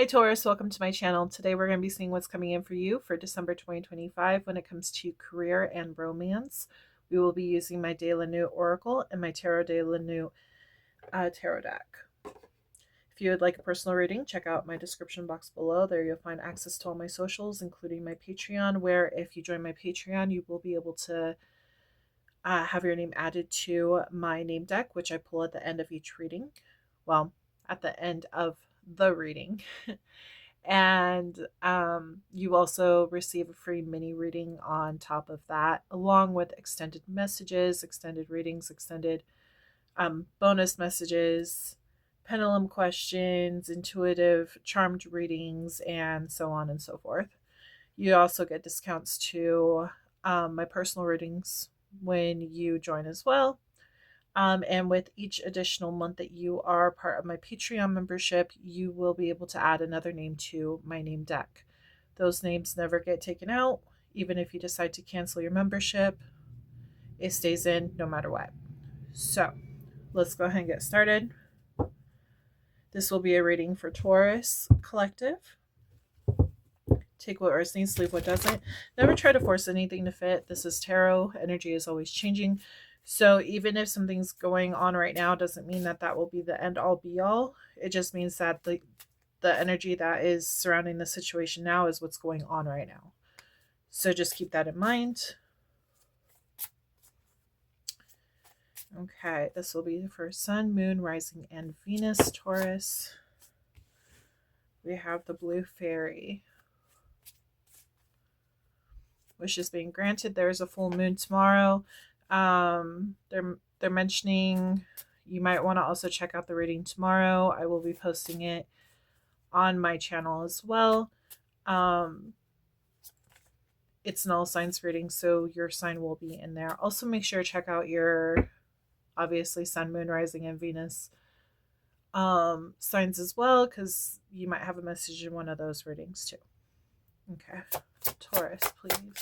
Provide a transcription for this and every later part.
Hi Taurus, welcome to my channel. Today we're going to be seeing what's coming in for you for December 2025 when it comes to career and romance. We will be using my De La New Oracle and my Tarot De La New Tarot deck. If you would like a personal reading, check out my description box below. There you'll find access to all my socials, including my Patreon, where if you join my Patreon, you will be able to have your name added to my name deck, which I pull at the end of each reading. Well, at the end of the reading. And you also receive a free mini reading on top of that, along with extended messages, extended readings, extended bonus messages, pendulum questions, intuitive charmed readings, and so on and so forth. You also get discounts to my personal readings when you join as well. And with each additional month that you are part of my Patreon membership, you will be able to add another name to my name deck. Those names never get taken out. Even if you decide to cancel your membership, it stays in no matter what. So let's go ahead and get started. This will be a reading for Taurus Collective. Take what resonates, leave what doesn't. Never try to force anything to fit. This is tarot. Energy is always changing. So even if something's going on right now, doesn't mean that that will be the end all be all. It just means that the energy that is surrounding the situation now is what's going on right now. So just keep that in mind. Okay, this will be for Sun, Moon, Rising, and Venus, Taurus. We have the Blue Fairy. Wishes being granted. There's a full moon tomorrow. They're mentioning you might want to also check out the reading tomorrow. I will be posting it on my channel as well. It's an all signs reading, so your sign will be in there. Also make sure to check out your obviously Sun, Moon, Rising, and Venus signs as well, because you might have a message in one of those readings too. Okay, Taurus, please.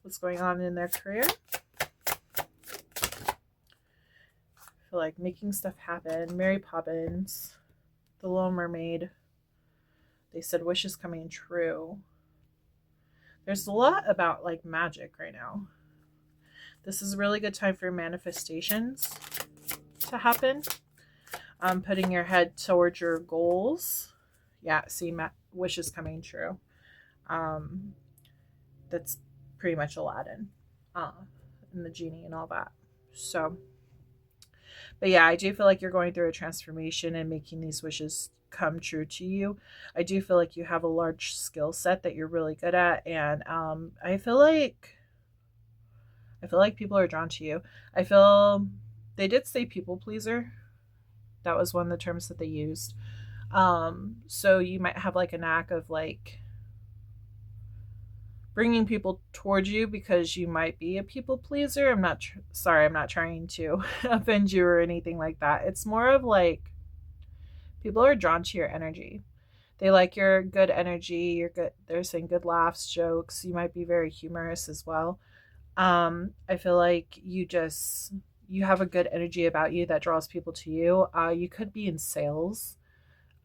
What's going on in their career? I feel like making stuff happen. Mary Poppins, The Little Mermaid. They said wishes coming true. There's a lot about like magic right now. This is a really good time for manifestations to happen. Putting your head towards your goals. Yeah, see, wishes coming true. That's pretty much Aladdin and the genie and all that. So, but yeah, I do feel like you're going through a transformation and making these wishes come true to you. I do feel like you have a large skill set that you're really good at, and I feel like people are drawn to you. I feel they did say people pleaser. That was one of the terms that they used. So you might have like a knack of like bringing people towards you because you might be a people pleaser. I'm not trying to offend you or anything like that. It's more of like people are drawn to your energy. They like your good energy. You're good. They're saying good laughs, jokes. You might be very humorous as well. I feel like you have a good energy about you that draws people to you. You could be in sales.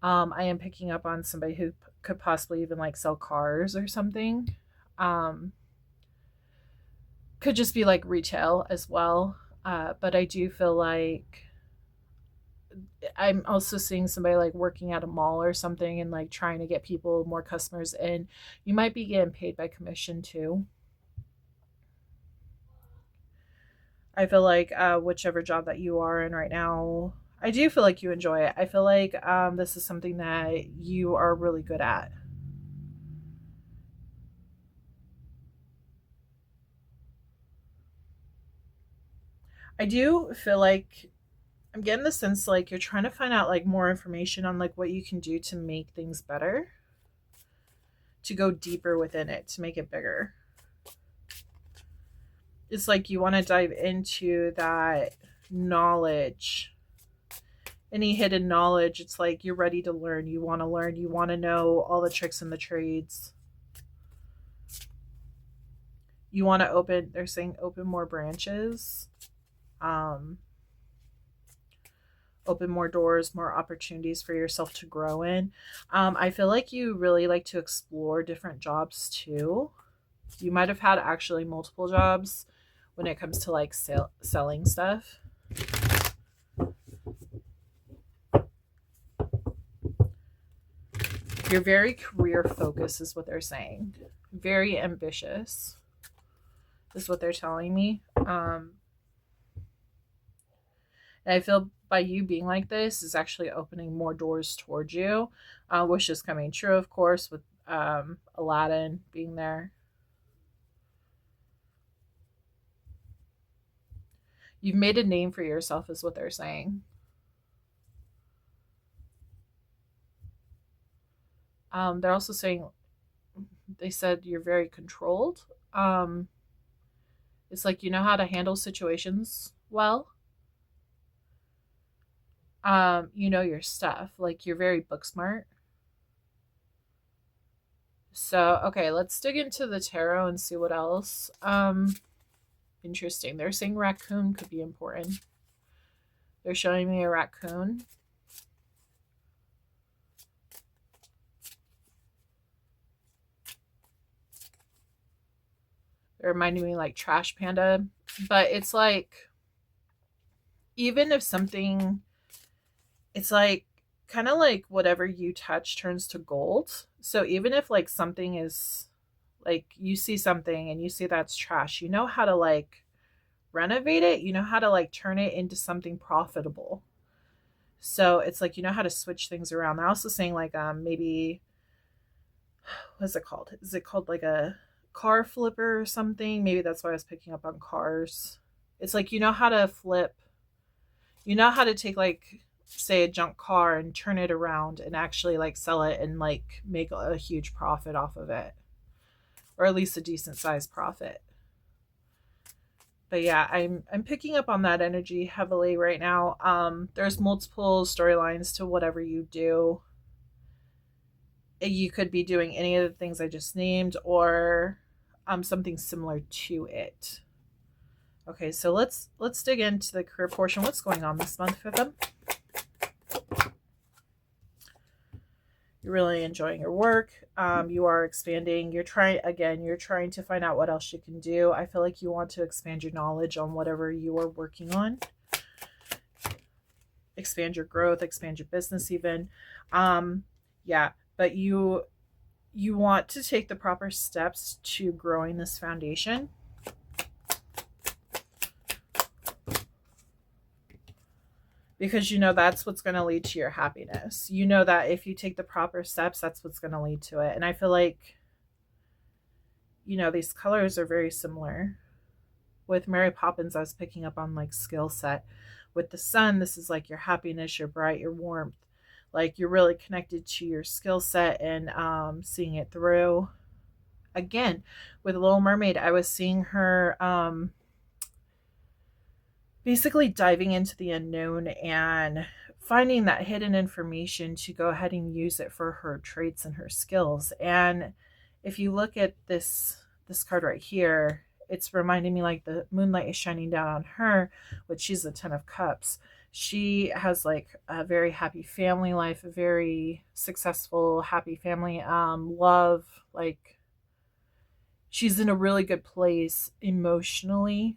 I am picking up on somebody who could possibly even like sell cars or something. Could just be like retail as well. But I do feel like I'm also seeing somebody like working at a mall or something and like trying to get people more customers in. You might be getting paid by commission too. I feel like whichever job that you are in right now, I do feel like you enjoy it. I feel like this is something that you are really good at. I do feel like I'm getting the sense like you're trying to find out like more information on like what you can do to make things better, to go deeper within it, to make it bigger. It's like you want to dive into that knowledge, any hidden knowledge. It's like you're ready to learn. You want to learn. You want to know all the tricks and the trades. You want to open, they're saying open more branches. open more doors, more opportunities for yourself to grow in. I feel like you really like to explore different jobs too. You might have had actually multiple jobs when it comes to like selling stuff. You're very career focused, is what they're saying. Very ambitious, is what they're telling me. And I feel by you being like this is actually opening more doors towards you, which is coming true, of course, with Aladdin being there. You've made a name for yourself, is what they're saying. They're also saying, they said you're very controlled. Um, it's like you know how to handle situations well. You know your stuff. Like you're very book smart. So, okay, let's dig into the tarot and see what else. Interesting. They're saying raccoon could be important. They're showing me a raccoon. They're reminding me like Trash Panda. But it's like, even if something, it's like kind of like whatever you touch turns to gold. So even if like something is like you see something and you see that's trash, you know how to like renovate it, you know how to like turn it into something profitable. So it's like you know how to switch things around. They're also saying like maybe, what's it called? Is it called like a car flipper or something? Maybe that's why I was picking up on cars. It's like you know how to flip, you know how to take like say a junk car and turn it around and actually like sell it and like make a huge profit off of it, or at least a decent sized profit. But yeah, I'm picking up on that energy heavily right now. There's multiple storylines to whatever you do. You could be doing any of the things I just named, or something similar to it. Okay, so let's dig into the career portion. What's going on this month for them? You're really enjoying your work. You are expanding. You're trying to find out what else you can do. I feel like you want to expand your knowledge on whatever you are working on. Expand your growth, expand your business even. Yeah, but you want to take the proper steps to growing this foundation. Because you know that's what's going to lead to your happiness. You know that if you take the proper steps, that's what's going to lead to it. And I feel like, you know, these colors are very similar. With Mary Poppins, I was picking up on like skill set. With the sun, this is like your happiness, your bright, your warmth. Like you're really connected to your skill set and seeing it through. Again, with Little Mermaid, I was seeing her basically diving into the unknown and finding that hidden information to go ahead and use it for her traits and her skills. And if you look at this card right here, it's reminding me like the moonlight is shining down on her, which she's the 10 of cups. She has like a very happy family life, a very successful, happy family, love, like she's in a really good place emotionally.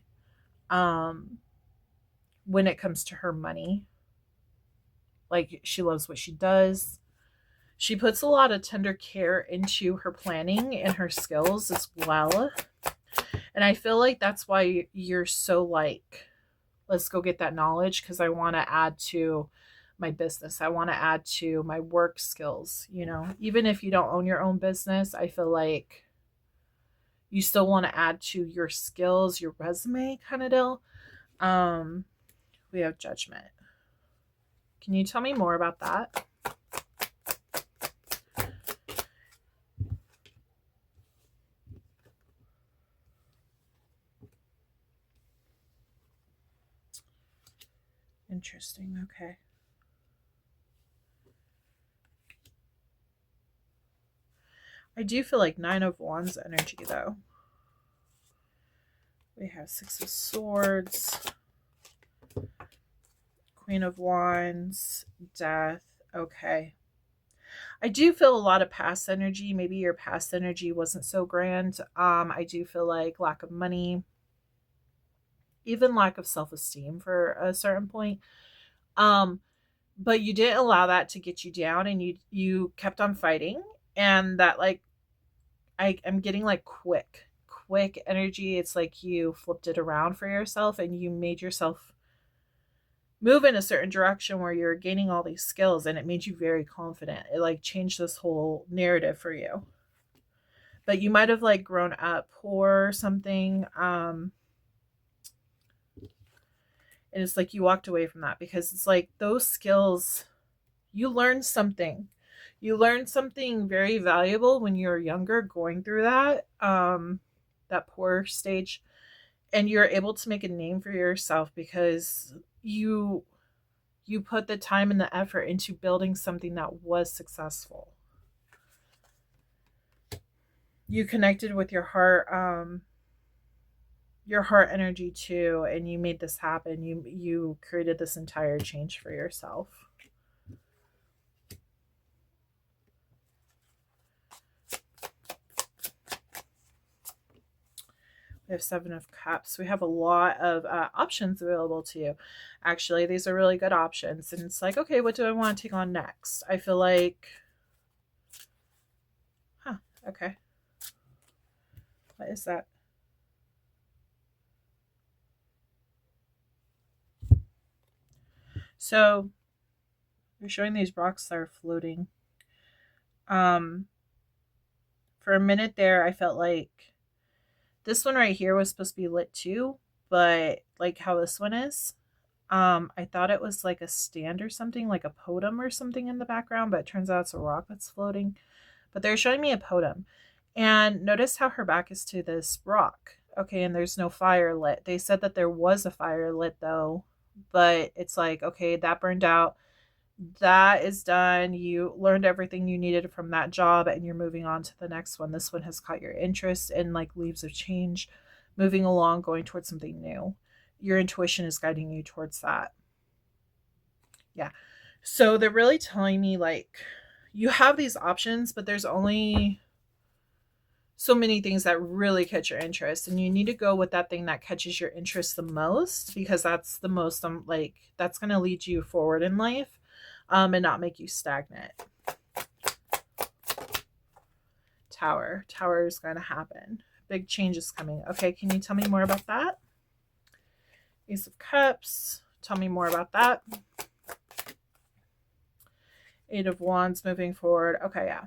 When it comes to her money, like she loves what she does. She puts a lot of tender care into her planning and her skills as well. And I feel like that's why you're so like, let's go get that knowledge because I want to add to my business. I want to add to my work skills, you know. Even if you don't own your own business, I feel like you still want to add to your skills, your resume kind of deal. We have Judgment. Can you tell me more about that? Interesting. Okay. I do feel like 9 of Wands energy, though. We have 6 of Swords. Queen of Wands, Death. Okay. I do feel a lot of past energy. Maybe your past energy wasn't so grand. I do feel like lack of money, even lack of self-esteem for a certain point. Um, but you didn't allow that to get you down, and you kept on fighting. And that, like, I'm getting like quick energy. It's like you flipped it around for yourself and you made yourself move in a certain direction where you're gaining all these skills, and it made you very confident. It like changed this whole narrative for you. But you might have like grown up poor or something. And it's like you walked away from that because it's like those skills, you learned something. You learned something very valuable when you were younger going through that poor stage, and you're able to make a name for yourself because you put the time and the effort into building something that was successful. You connected with your heart energy too, and you made this happen. You created this entire change for yourself. We have Seven of Cups. We have a lot of options available to you. Actually, these are really good options. And it's like, okay, what do I want to take on next? I feel like, okay. What is that? So, you're showing these rocks that are floating. For a minute there, I felt like this one right here was supposed to be lit too, but like how this one is, I thought it was like a stand or something, like a podium or something in the background, but it turns out it's a rock that's floating. But they're showing me a podium. And notice how her back is to this rock. Okay, and there's no fire lit. They said that there was a fire lit though, but it's like, okay, that burned out. That is done. You learned everything you needed from that job and you're moving on to the next one. This one has caught your interest and like leaves of change, moving along, going towards something new. Your intuition is guiding you towards that. Yeah. So they're really telling me like you have these options, but there's only so many things that really catch your interest, and you need to go with that thing that catches your interest the most, because that's the most like that's going to lead you forward in life, and not make you stagnant. Tower is going to happen. Big changes coming. Okay, can you tell me more about that? Ace of Cups, tell me more about that. Eight of Wands, moving forward. Okay, yeah.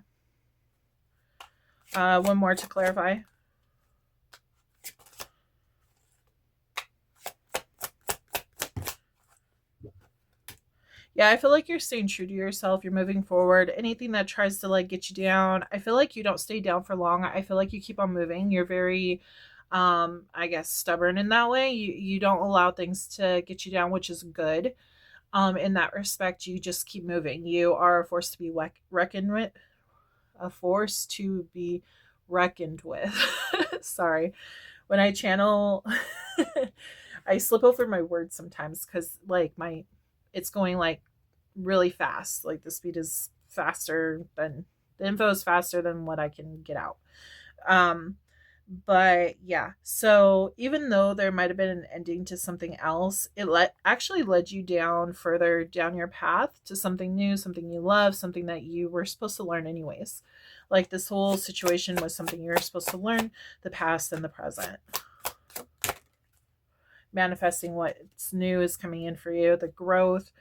One more to clarify. Yeah, I feel like you're staying true to yourself. You're moving forward. Anything that tries to like get you down, I feel like you don't stay down for long. I feel like you keep on moving. You're very I guess stubborn in that way. You don't allow things to get you down, which is good. In that respect, you just keep moving. You are a force to be reckoned with. A force to be reckoned with. Sorry. When I channel I slip over my words sometimes because like it's going like really fast. Like the speed is faster than the info is faster than what I can get out. But yeah, so even though there might have been an ending to something else, it actually led you down further down your path to something new, something you love, something that you were supposed to learn anyways. Like this whole situation was something you were supposed to learn, the past and the present. Manifesting what's new is coming in for you, the growth.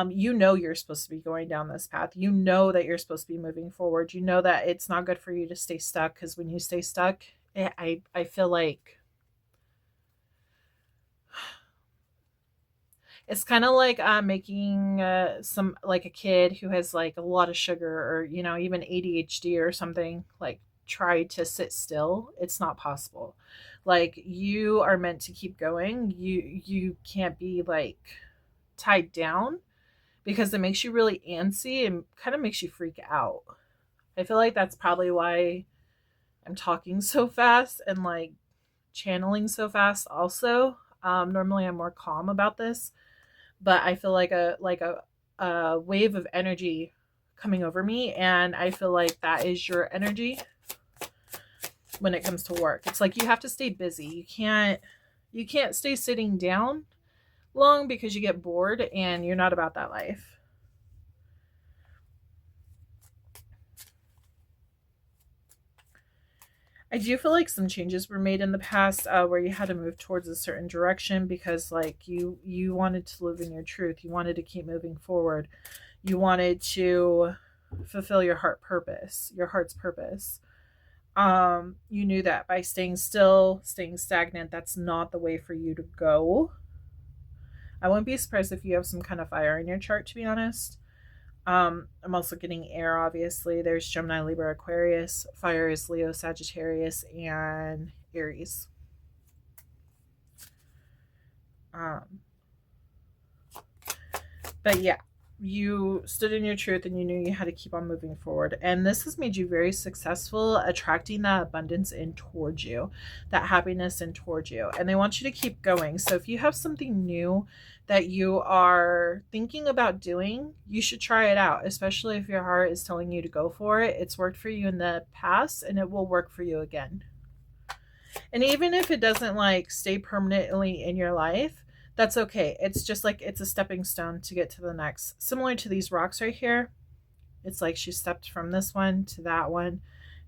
You know you're supposed to be going down this path. You know that you're supposed to be moving forward. You know that it's not good for you to stay stuck, because when you stay stuck, I feel like it's kind of like making some like a kid who has like a lot of sugar, or even ADHD or something, like try to sit still. It's not possible. Like you are meant to keep going. You can't be like tied down, because it makes you really antsy and kind of makes you freak out. I feel like that's probably why I'm talking so fast and like channeling so fast also. Normally I'm more calm about this, but I feel like a wave of energy coming over me, and I feel like that is your energy when it comes to work. It's like you have to stay busy. You can't stay sitting down long because you get bored, and you're not about that life. I do feel like some changes were made in the past where you had to move towards a certain direction because like you wanted to live in your truth. You wanted to keep moving forward. You wanted to fulfill your heart's purpose. You knew that by staying still, staying stagnant, that's not the way for you to go. I wouldn't be surprised if you have some kind of fire in your chart, to be honest. I'm also getting air, obviously. There's Gemini, Libra, Aquarius. Fire is Leo, Sagittarius, and Aries. Um, but yeah, you stood in your truth and you knew you had to keep on moving forward. And this has made you very successful, attracting that abundance in towards you, that happiness in towards you. And they want you to keep going. So if you have something new that you are thinking about doing, you should try it out, especially if your heart is telling you to go for it. It's worked for you in the past and it will work for you again. And even if it doesn't like stay permanently in your life, that's okay. It's just like it's a stepping stone to get to the next. Similar to these rocks right here, it's like she stepped from this one to that one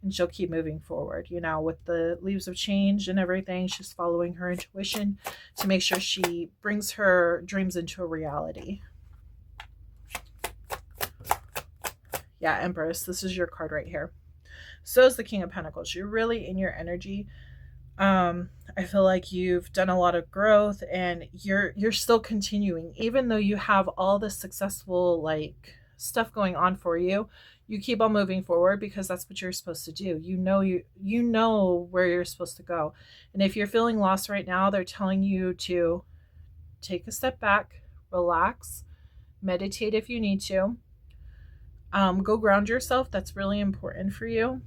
and she'll keep moving forward. You know, with the leaves of change and everything, she's following her intuition to make sure she brings her dreams into a reality. Yeah, Empress, this is your card right here. So is the King of Pentacles. You're really in your energy. I feel like you've done a lot of growth and you're still continuing even though you have all this successful like stuff going on for you. You keep on moving forward because that's what you're supposed to do. You know where you're supposed to go. And if you're feeling lost right now, they're telling you to take a step back, relax, meditate if you need to. Go ground yourself. That's really important for you.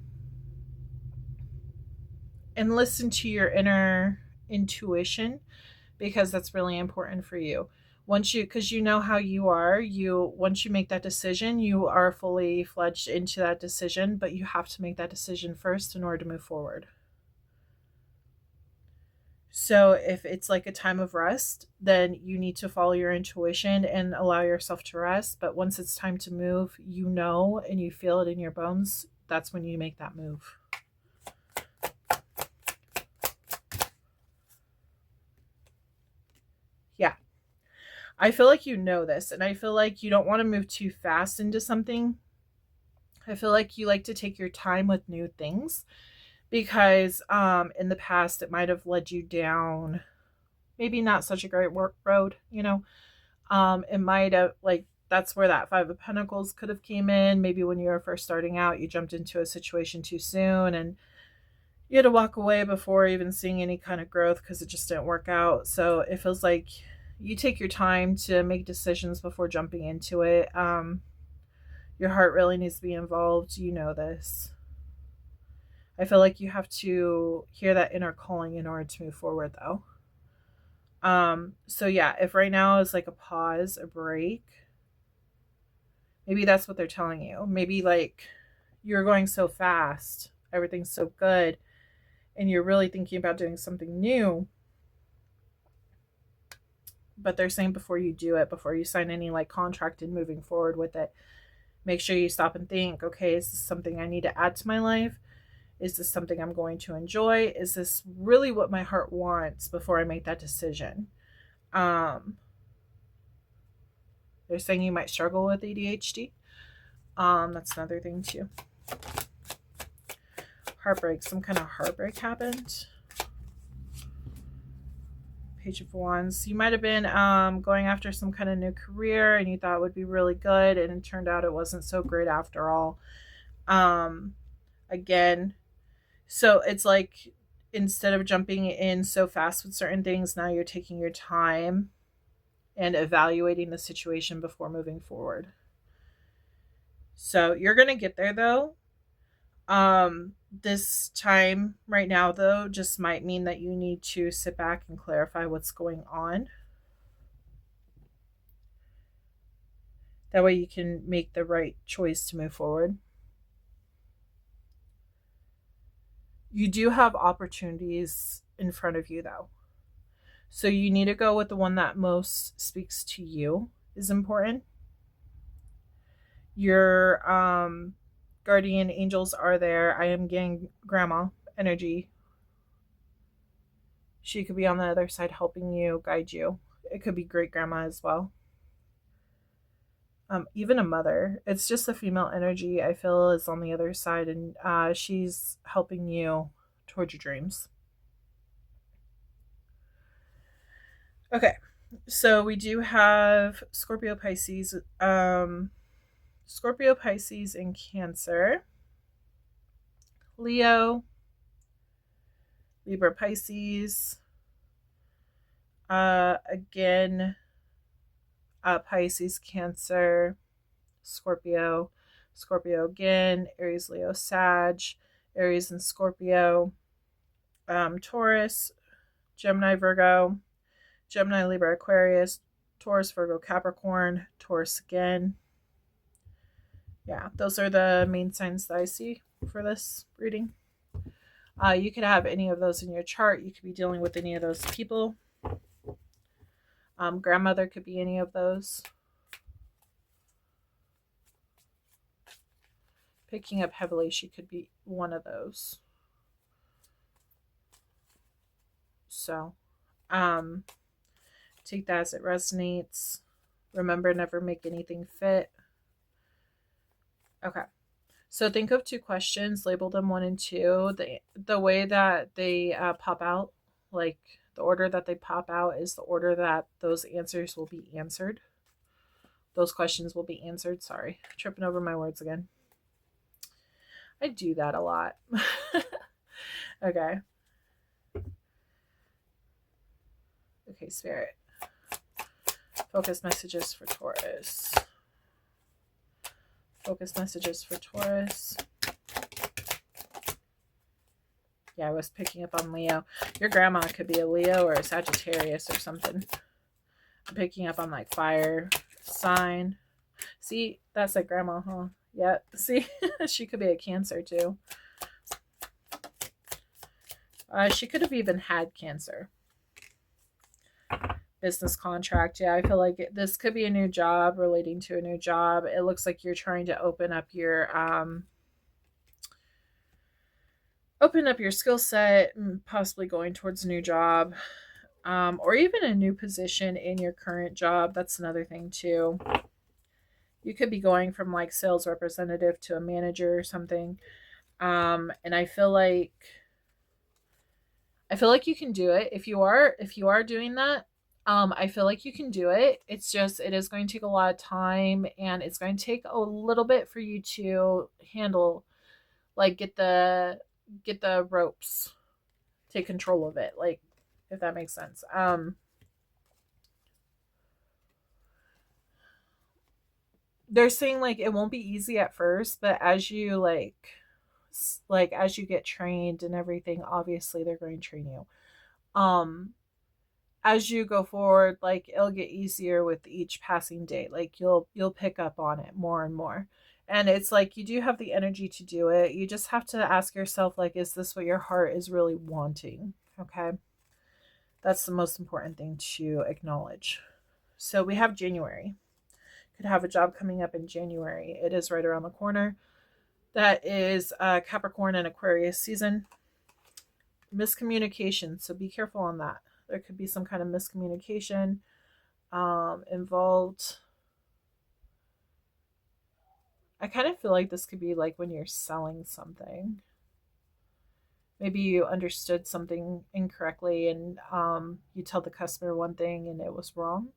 And listen to your inner intuition because that's really important for you. Because you know how you are, once you make that decision, you are fully fledged into that decision, but you have to make that decision first in order to move forward. So if it's like a time of rest, then you need to follow your intuition and allow yourself to rest. But once it's time to move, you know, and you feel it in your bones, that's when you make that move. Yeah. I feel like you know this, and I feel like you don't want to move too fast into something. I feel like you like to take your time with new things because in the past it might have led you down maybe not such a great road, you know. It might have like that's where that 5 of Pentacles could have came in. Maybe when you were first starting out, you jumped into a situation too soon and you had to walk away before even seeing any kind of growth because it just didn't work out. So it feels like you take your time to make decisions before jumping into it. Your heart really needs to be involved. You know this. I feel like you have to hear that inner calling in order to move forward, though. So yeah, if right now is like a pause, a break, maybe that's what they're telling you. Maybe like you're going so fast, everything's so good, and you're really thinking about doing something new. But they're saying before you do it, before you sign any like contract and moving forward with it, make sure you stop and think, okay, is this something I need to add to my life? Is this something I'm going to enjoy? Is this really what my heart wants before I make that decision? They're saying you might struggle with ADHD. That's another thing too. Heartbreak. Some kind of heartbreak happened. Page of Wands. You might have been going after some kind of new career and you thought it would be really good, and it turned out it wasn't so great after all. Again, so it's like instead of jumping in so fast with certain things, now you're taking your time and evaluating the situation before moving forward. So you're going to get there though. This time right now though just might mean that you need to sit back and clarify what's going on. That way you can make the right choice to move forward. You do have opportunities in front of you, though. So you need to go with the one that most speaks to you, is important. Your guardian angels are there. I am getting grandma energy. She could be on the other side helping you, guide you. It could be great grandma as well. Even a mother. It's just a female energy I feel is on the other side, and she's helping you towards your dreams. Okay, so we do have Scorpio, Pisces, Scorpio, Pisces, and Cancer, Leo, Libra, Pisces, again, Pisces, Cancer, Scorpio, Scorpio again, Aries, Leo, Sag, Aries and Scorpio, Taurus, Gemini, Virgo, Gemini, Libra, Aquarius, Taurus, Virgo, Capricorn, Taurus again. Yeah, those are the main signs that I see for this reading. You could have any of those in your chart. You could be dealing with any of those people. Grandmother could be any of those. Picking up heavily, she could be one of those. So, take that as it resonates. Remember, never make anything fit. Okay. So think of 2 questions, label them 1 and 2. The way that they pop out, like the order that they pop out is the order that those answers will be answered. Those questions will be answered. Sorry, tripping over my words again. I do that a lot. Okay. Okay, Spirit. Focus messages for Taurus. Focus messages for Taurus. Yeah, I was picking up on Leo. Your grandma could be a Leo or a Sagittarius or something. I'm picking up on like fire sign. See, that's like grandma, huh? Yeah, see, she could be a Cancer too. She could have even had Cancer. Business contract. Yeah, I feel like this could be a new job, relating to a new job. It looks like you're trying to open up your skill set, possibly going towards a new job, or even a new position in your current job. That's another thing too. You could be going from like sales representative to a manager or something. And I feel like you can do it. If you are doing that, I feel like you can do it. It's just, it is going to take a lot of time, and it's going to take a little bit for you to handle, like get the ropes, take control of it, like, if that makes sense. They're saying like it won't be easy at first, but as you as you get trained and everything, obviously they're going to train you. As you go forward, like it'll get easier with each passing day. Like you'll pick up on it more and more. And it's like you do have the energy to do it. You just have to ask yourself, like, is this what your heart is really wanting? Okay. That's the most important thing to acknowledge. So we have January. Could have a job coming up in January. It is right around the corner. That is Capricorn and Aquarius season. Miscommunication. So be careful on that. There could be some kind of miscommunication involved. I kind of feel like this could be like when you're selling something. Maybe you understood something incorrectly, and you tell the customer one thing and it was wrong.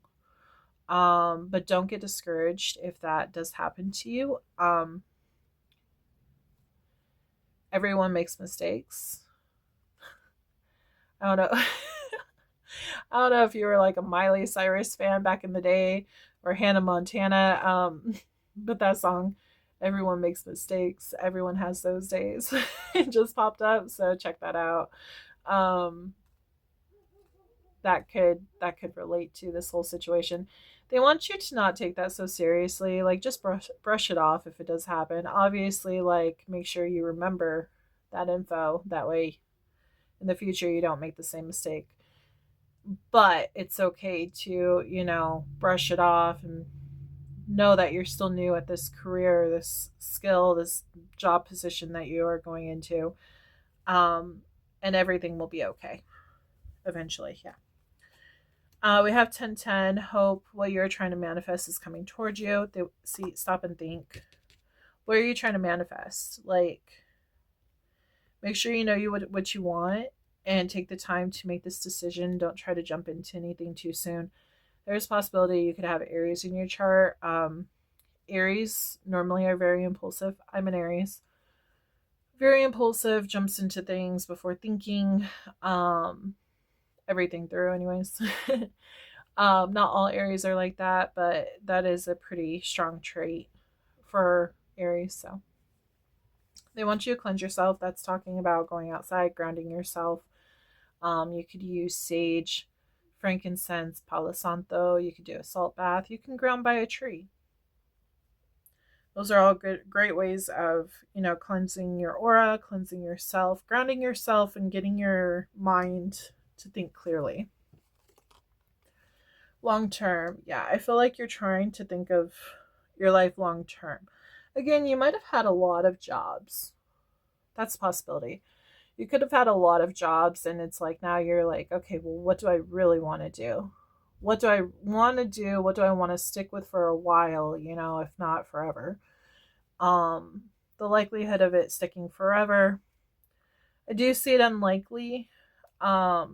But don't get discouraged if that does happen to you. Everyone makes mistakes. I don't know. I don't know if you were like a Miley Cyrus fan back in the day, or Hannah Montana. But that song, Everyone Makes Mistakes. Everyone has those days. It just popped up, so check that out. that could relate to this whole situation. They want you to not take that so seriously. Like, just brush it off if it does happen. Obviously, like, make sure you remember that info. That way, in the future, you don't make the same mistake. But it's okay to, brush it off and know that you're still new at this career, this skill, this job position that you are going into. Um, and everything will be okay eventually. Yeah. We have 1010. Hope what you're trying to manifest is coming towards you. Stop and think. What are you trying to manifest? Like, make sure you know what you want and take the time to make this decision. Don't try to jump into anything too soon. There's a possibility you could have Aries in your chart. Aries normally are very impulsive. I'm an Aries. Very impulsive, jumps into things before thinking everything through, anyways. Not all Aries are like that, but that is a pretty strong trait for Aries. So they want you to cleanse yourself. That's talking about going outside, grounding yourself. You could use sage, frankincense, palo santo. You could do a salt bath. You can ground by a tree. Those are all great ways of, cleansing your aura, cleansing yourself, grounding yourself, and getting your mind to think clearly. Long term, yeah, I feel like you're trying to think of your life long term. Again, you might have had a lot of jobs. That's a possibility. You could have had a lot of jobs, and it's like now you're like, okay, well, what do I really want to do? What do I want to do? What do I want to stick with for a while, if not forever? The likelihood of it sticking forever, I do see it unlikely. But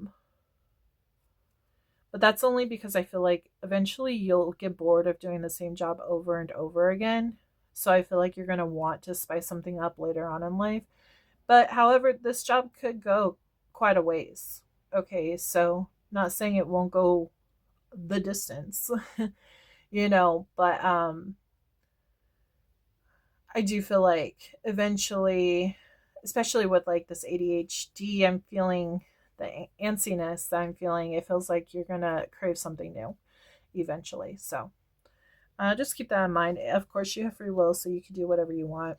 that's only because I feel like eventually you'll get bored of doing the same job over and over again. So I feel like you're going to want to spice something up later on in life. But however, this job could go quite a ways. Okay, so not saying it won't go the distance, but I do feel like eventually, especially with like this ADHD, I'm feeling the antsiness that I'm feeling. It feels like you're going to crave something new eventually. So just keep that in mind. Of course, you have free will, so you can do whatever you want.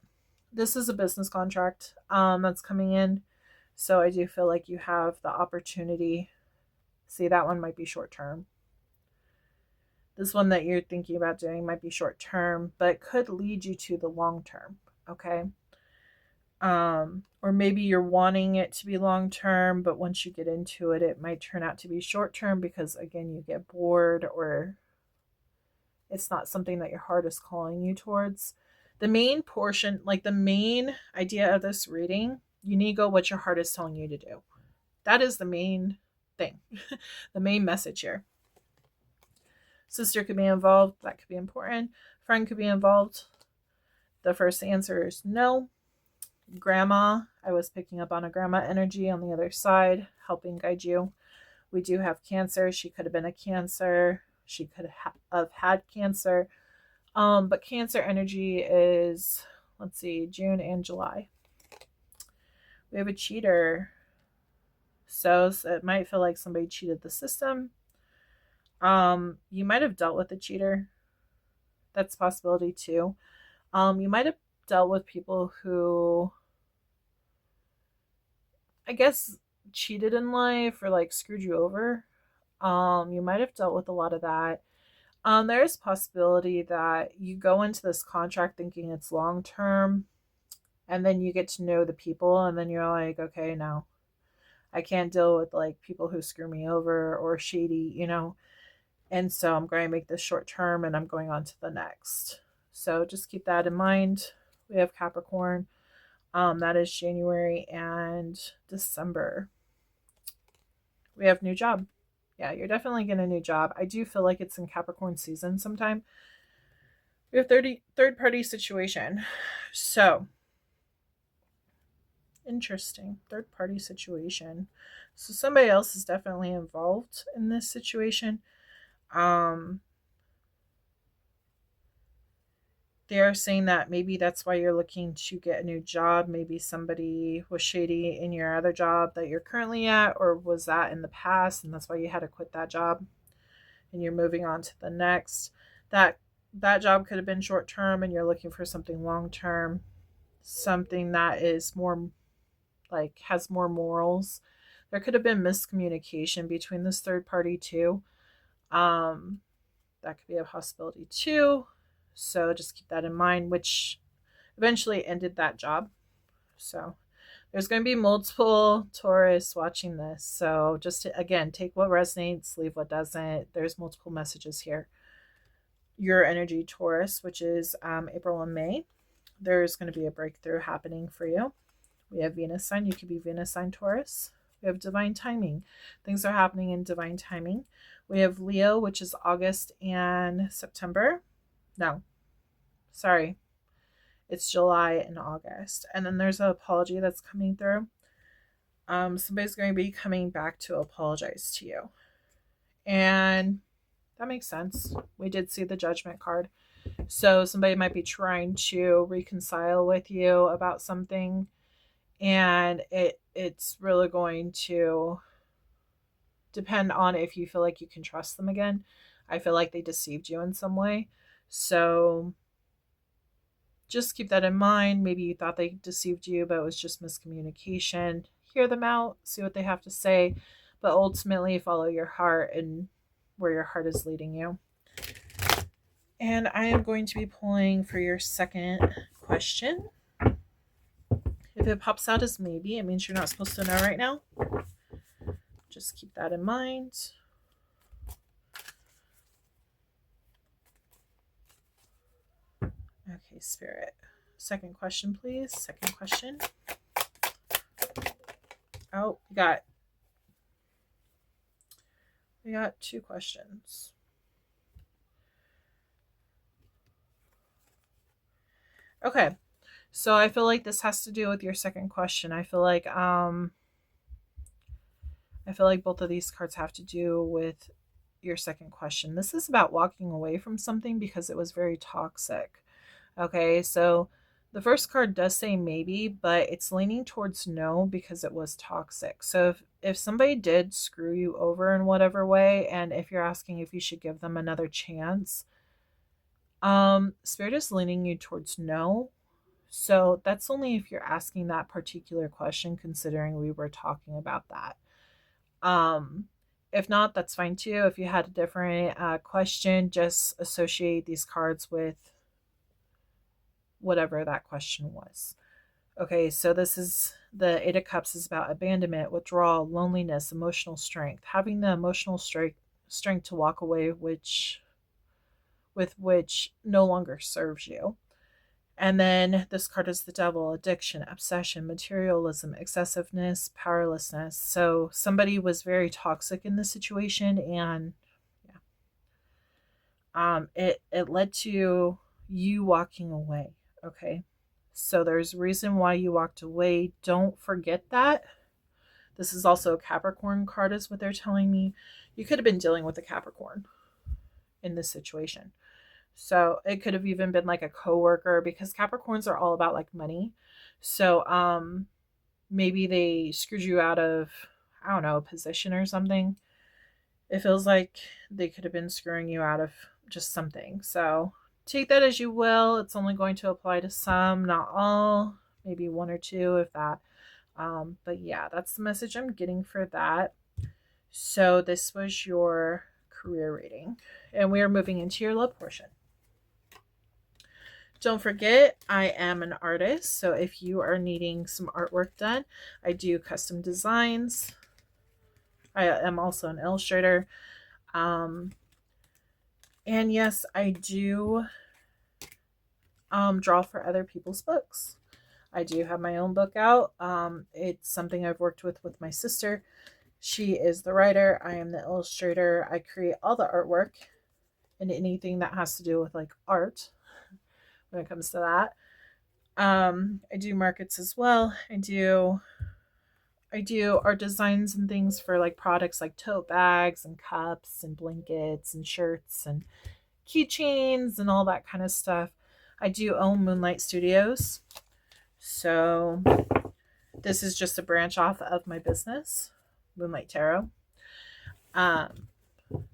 This is a business contract that's coming in. So I do feel like you have the opportunity. See, that one might be short term. This one that you're thinking about doing might be short term, but could lead you to the long term. Okay. Or maybe you're wanting it to be long term, but once you get into it, it might turn out to be short term because, again, you get bored or it's not something that your heart is calling you towards. The main portion, like the main idea of this reading, you need to go what your heart is telling you to do. That is the main thing, the main message here. Sister could be involved. That could be important. Friend could be involved. The first answer is no. Grandma, I was picking up on a grandma energy on the other side, helping guide you. We do have Cancer. She could have been a Cancer. She could have had Cancer. But Cancer energy is, let's see, June and July. We have a cheater. So it might feel like somebody cheated the system. You might have dealt with a cheater. That's a possibility too. You might have dealt with people who, I guess, cheated in life or like screwed you over. You might have dealt with a lot of that. There is a possibility that you go into this contract thinking it's long term, and then you get to know the people, and then you're like, okay, no, I can't deal with like people who screw me over or shady, and so I'm going to make this short term and I'm going on to the next. So just keep that in mind. We have Capricorn. That is January and December. We have new job. Yeah, you're definitely getting a new job. I do feel like it's in Capricorn season sometime. We have third party situation. So interesting. Third party situation. So somebody else is definitely involved in this situation. They they're saying that maybe that's why you're looking to get a new job. Maybe somebody was shady in your other job that you're currently at, or was that in the past, and that's why you had to quit that job and you're moving on to the next. That that job could have been short term and you're looking for something long term, something that is more like has more morals. There could have been miscommunication between this third party too. Um, that could be a possibility too. So just keep that in mind, which eventually ended that job. So there's going to be multiple Taurus watching this. So just to, again, take what resonates, leave what doesn't. There's multiple messages here. Your energy, Taurus, which is April and May. There's going to be a breakthrough happening for you. We have Venus sign. You could be Venus sign Taurus. We have divine timing. Things are happening in divine timing. We have Leo, which is August and September. No, sorry. It's July and August. And then there's an apology that's coming through. Somebody's going to be coming back to apologize to you. And that makes sense. We did see the Judgment card. So somebody might be trying to reconcile with you about something. And it's really going to depend on if you feel like you can trust them again. I feel like they deceived you in some way. So just keep that in mind. Maybe you thought they deceived you, but it was just miscommunication. Hear them out, see what they have to say, but ultimately follow your heart and where your heart is leading you. And I am going to be pulling for your second question. If it pops out as maybe, it means you're not supposed to know right now. Just keep that in mind. Okay, Spirit. Second question, please. Second question. Oh, we got two questions. Okay. So I feel like this has to do with your second question. I feel like both of these cards have to do with your second question. This is about walking away from something because it was very toxic. Okay, so the first card does say maybe, but it's leaning towards no because it was toxic. So if somebody did screw you over in whatever way, and if you're asking if you should give them another chance, Spirit is leaning you towards no. So that's only if you're asking that particular question, considering we were talking about that. If not, that's fine too. If you had a different question, just associate these cards with whatever that question was. Okay, so this is the Eight of Cups is about abandonment, withdrawal, loneliness, emotional strength. Having the emotional strength to walk away with which no longer serves you. And then this card is the Devil, addiction, obsession, materialism, excessiveness, powerlessness. So somebody was very toxic in this situation, and it led to you walking away. Okay, so there's a reason why you walked away. Don't forget that. This is also a Capricorn card, is what they're telling me. You could have been dealing with a Capricorn in this situation. So it could have even been like a coworker, because Capricorns are all about like money. So maybe they screwed you out of, I don't know, a position or something. It feels like they could have been screwing you out of just something. So take that as you will. It's only going to apply to some, not all, maybe one or two, if that. But yeah, that's the message I'm getting for that. So this was your career reading, and we are moving into your love portion. Don't forget, I am an artist, so if you are needing some artwork done, I do custom designs. I am also an illustrator. And yes, I do draw for other people's books. I do have my own book out. It's something I've worked with my sister. She is the writer. I am the illustrator. I create all the artwork and anything that has to do with like art when it comes to that. I do markets as well. I do art designs and things for like products like tote bags and cups and blankets and shirts and keychains and all that kind of stuff. I do own Moonlight Studios. So this is just a branch off of my business, Moonlight Tarot.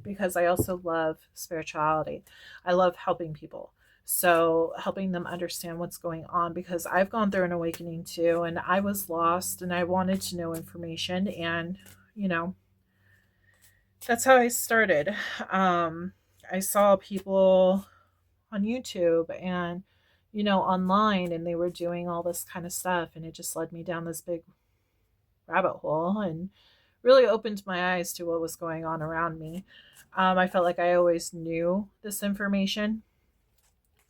Because I also love spirituality. I love helping people. So helping them understand what's going on, because I've gone through an awakening too, and I was lost and I wanted to know information, and that's how I started. I saw people on YouTube and online, and they were doing all this kind of stuff, and it just led me down this big rabbit hole and really opened my eyes to what was going on around me. I felt like I always knew this information.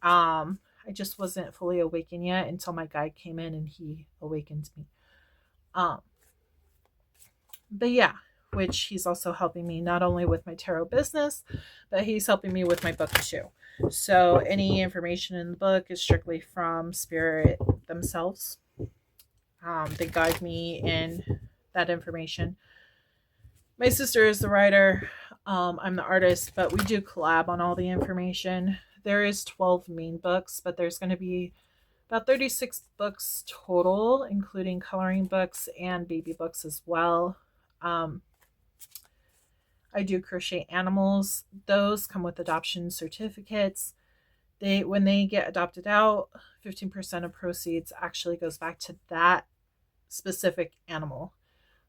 I just wasn't fully awakened yet until my guide came in and he awakened me. But yeah, which he's also helping me not only with my tarot business, but he's helping me with my book too. So any information in the book is strictly from Spirit themselves. They guide me in that information. My sister is the writer. I'm the artist, but we do collab on all the information. There is 12 main books, but there's going to be about 36 books total, including coloring books and baby books as well. I do crochet animals. Those come with adoption certificates. When they get adopted out, 15% of proceeds actually goes back to that specific animal.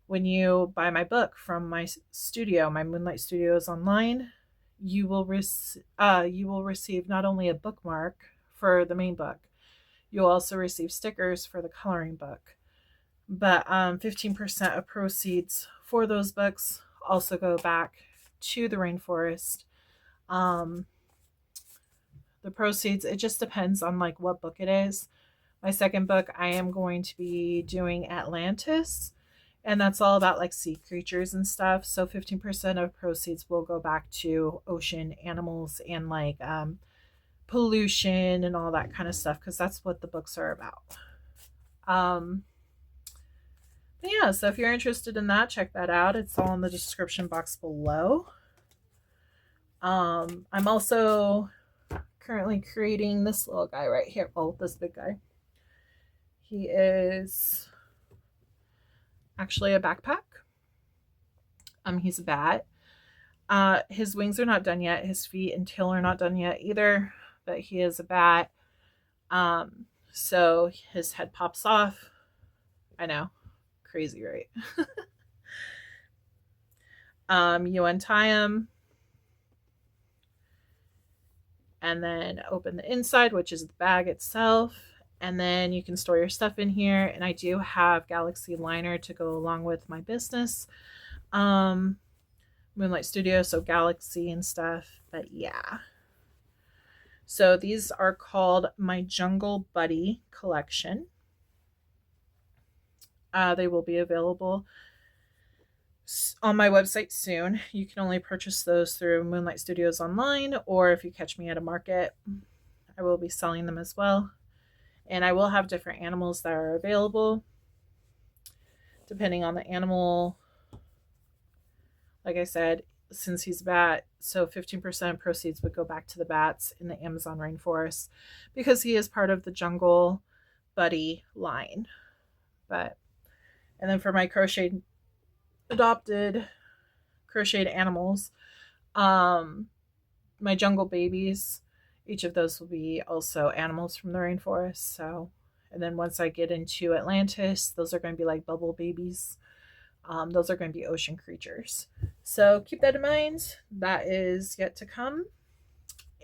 When you buy my book from my studio, my Moonlight Studios online, you will receive not only a bookmark for the main book, you'll also receive stickers for the coloring book. But 15% of proceeds for those books also go back to the rainforest. The proceeds, it just depends on like what book it is. My second book, I am going to be doing Atlantis, and that's all about like sea creatures and stuff. So 15% of proceeds will go back to ocean animals and like pollution and all that kind of stuff, because that's what the books are about. But yeah, so if you're interested in that, check that out. It's all in the description box below. I'm also currently creating this little guy right here. Oh, this big guy. He is actually a backpack. He's a bat. His wings are not done yet. His feet and tail are not done yet either, but he is a bat. So his head pops off. I know, crazy, right? You untie him and then open the inside, which is the bag itself. And then you can store your stuff in here. And I do have Galaxy liner to go along with my business. Moonlight Studio, so Galaxy and stuff. But yeah. So these are called my Jungle Buddy collection. They will be available on my website soon. You can only purchase those through Moonlight Studios online, or if you catch me at a market, I will be selling them as well. And I will have different animals that are available depending on the animal. Like I said, since he's a bat, so 15% of proceeds would go back to the bats in the Amazon rainforest, because he is part of the Jungle Buddy line. And then for my adopted crocheted animals, my jungle babies, each of those will be also animals from the rainforest. So, and then once I get into Atlantis, those are going to be like bubble babies. Those are going to be ocean creatures. So keep that in mind. That is yet to come.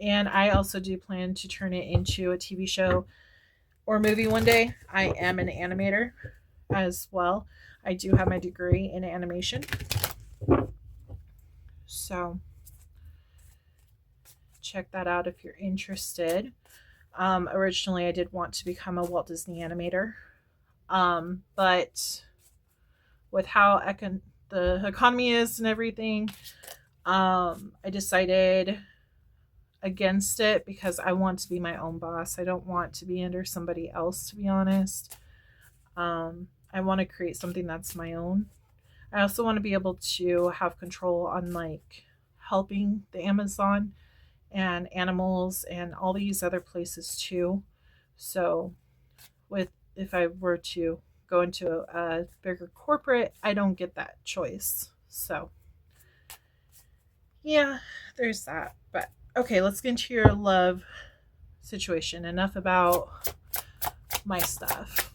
And I also do plan to turn it into a TV show or movie one day. I am an animator as well. I do have my degree in animation. So check that out if you're interested. Originally, I did want to become a Walt Disney animator. But with how the economy is and everything, I decided against it, because I want to be my own boss. I don't want to be under somebody else, to be honest. I want to create something that's my own. I also want to be able to have control on like helping the Amazon and animals and all these other places too. So if I were to go into a bigger corporate, I don't get that choice. So yeah, there's that. But okay, let's get into your love situation. Enough about my stuff.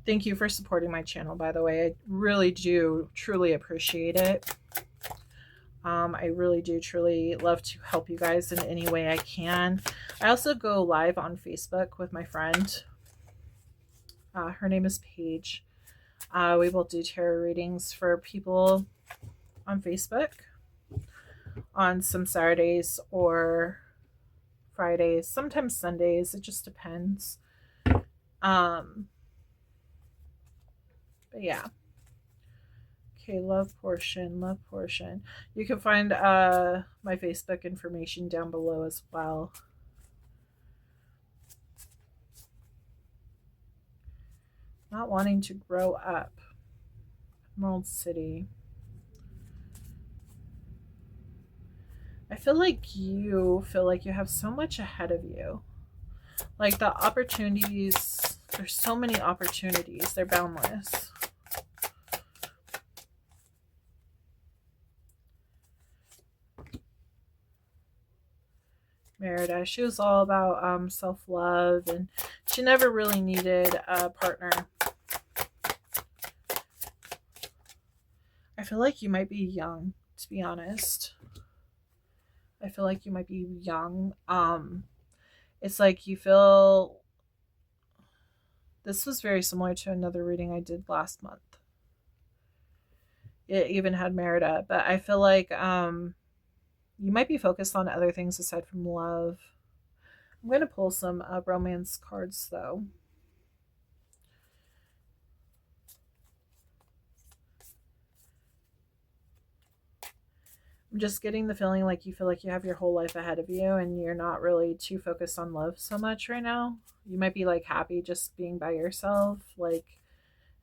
Thank you for supporting my channel, by the way. I really do truly appreciate it. I really do truly love to help you guys in any way I can. I also go live on Facebook with my friend. Her name is Paige. We will do tarot readings for people on Facebook on some Saturdays or Fridays, sometimes Sundays. It just depends. But yeah. Okay, love portion. You can find my Facebook information down below as well. Not wanting to grow up. Emerald City. I feel like you have so much ahead of you. Like the opportunities, there's so many opportunities. They're boundless. Merida, she was all about self-love, and she never really needed a partner. I feel like you might be young, to be honest. I feel like you might be young. It's like you feel... This was very similar to another reading I did last month. It even had Merida, but I feel like you might be focused on other things aside from love. I'm going to pull some romance cards, though. I'm just getting the feeling like you feel like you have your whole life ahead of you and you're not really too focused on love so much right now. You might be like happy just being by yourself, like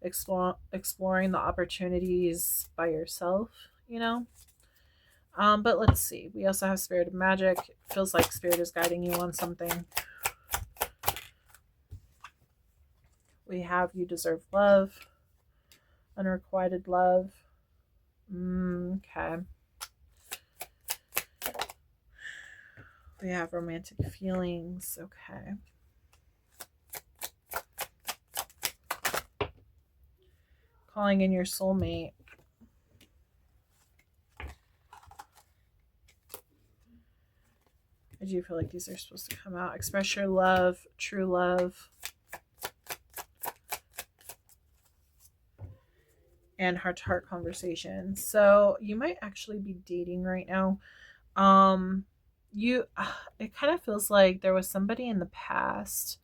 exploring the opportunities by yourself, you know? But let's see. We also have Spirit of Magic. It feels like Spirit is guiding you on something. We have You Deserve Love. Unrequited love. Okay. We have romantic feelings. Okay. Calling in your soulmate. I do feel like these are supposed to come out. Express your love. True love. And heart-to-heart conversations. So you might actually be dating right now. It kind of feels like there was somebody in the past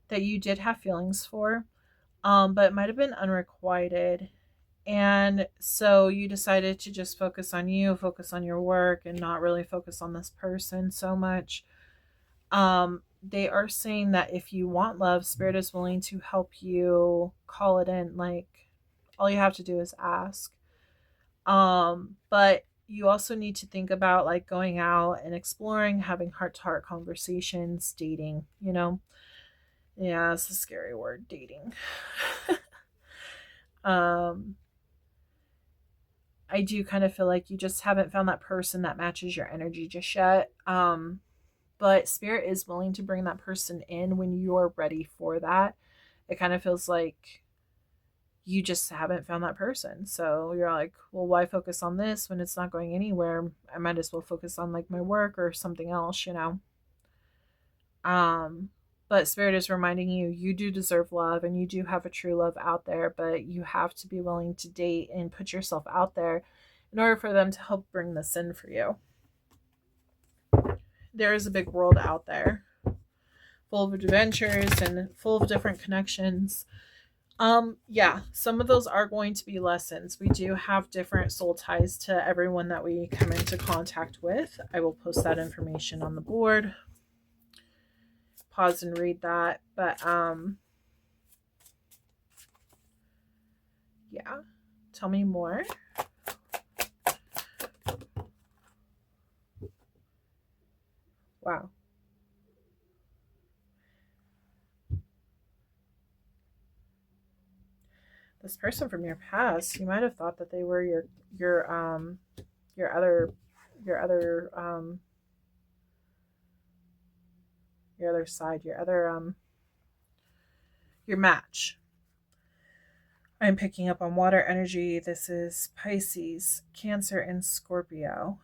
that you did have feelings for, but it might have been unrequited. And so you decided to just focus on you, focus on your work, and not really focus on this person so much. They are saying that if you want love, Spirit is willing to help you call it in. Like, all you have to do is ask. But you also need to think about like going out and exploring, having heart-to-heart conversations, dating, you know? Yeah, it's a scary word, dating. I do kind of feel like you just haven't found that person that matches your energy just yet. But Spirit is willing to bring that person in when you're ready for that. It kind of feels like you just haven't found that person. So you're like, well, why focus on this when it's not going anywhere? I might as well focus on like my work or something else, you know? But Spirit is reminding you, you do deserve love and you do have a true love out there, but you have to be willing to date and put yourself out there in order for them to help bring this in for you. There is a big world out there full of adventures and full of different connections. Yeah, some of those are going to be lessons. We do have different soul ties to everyone that we come into contact with. I will post that information on the board. Pause and read that. But yeah, tell me more. Wow. This person from your past, you might have thought that they were your your other your other your other side, your match. I'm picking up on water energy. This is Pisces, Cancer, and Scorpio.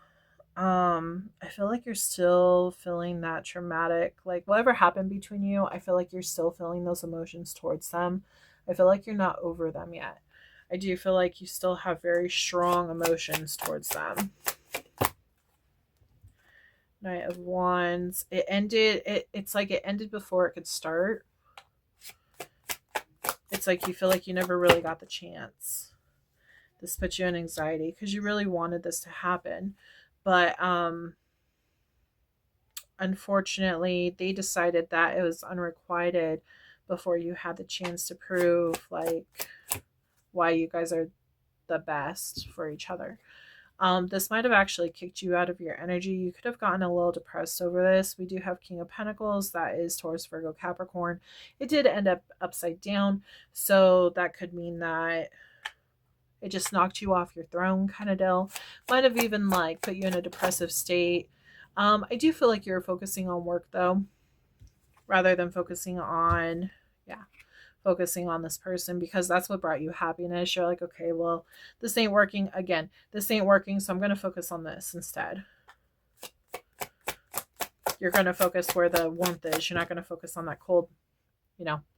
I feel like you're still feeling that traumatic, like whatever happened between you, I feel like you're still feeling those emotions towards them. I feel like you're not over them yet. I do feel like you still have very strong emotions towards them. Knight of Wands. It's like it ended before it could start. It's like you feel like you never really got the chance. This puts you in anxiety because you really wanted this to happen. But unfortunately, they decided that it was unrequited before you had the chance to prove like why you guys are the best for each other. This might have actually kicked you out of your energy. You could have gotten a little depressed over this. We do have King of Pentacles. That is Taurus, Virgo, Capricorn. It did end up upside down. So that could mean that it just knocked you off your throne kind of deal. Might have even like put you in a depressive state. I do feel like you're focusing on work though, rather than focusing on, focusing on this person, because that's what brought you happiness. You're like, okay, well, this ain't working again. This ain't working, so I'm going to focus on this instead. You're going to focus where the warmth is. You're not going to focus on that cold,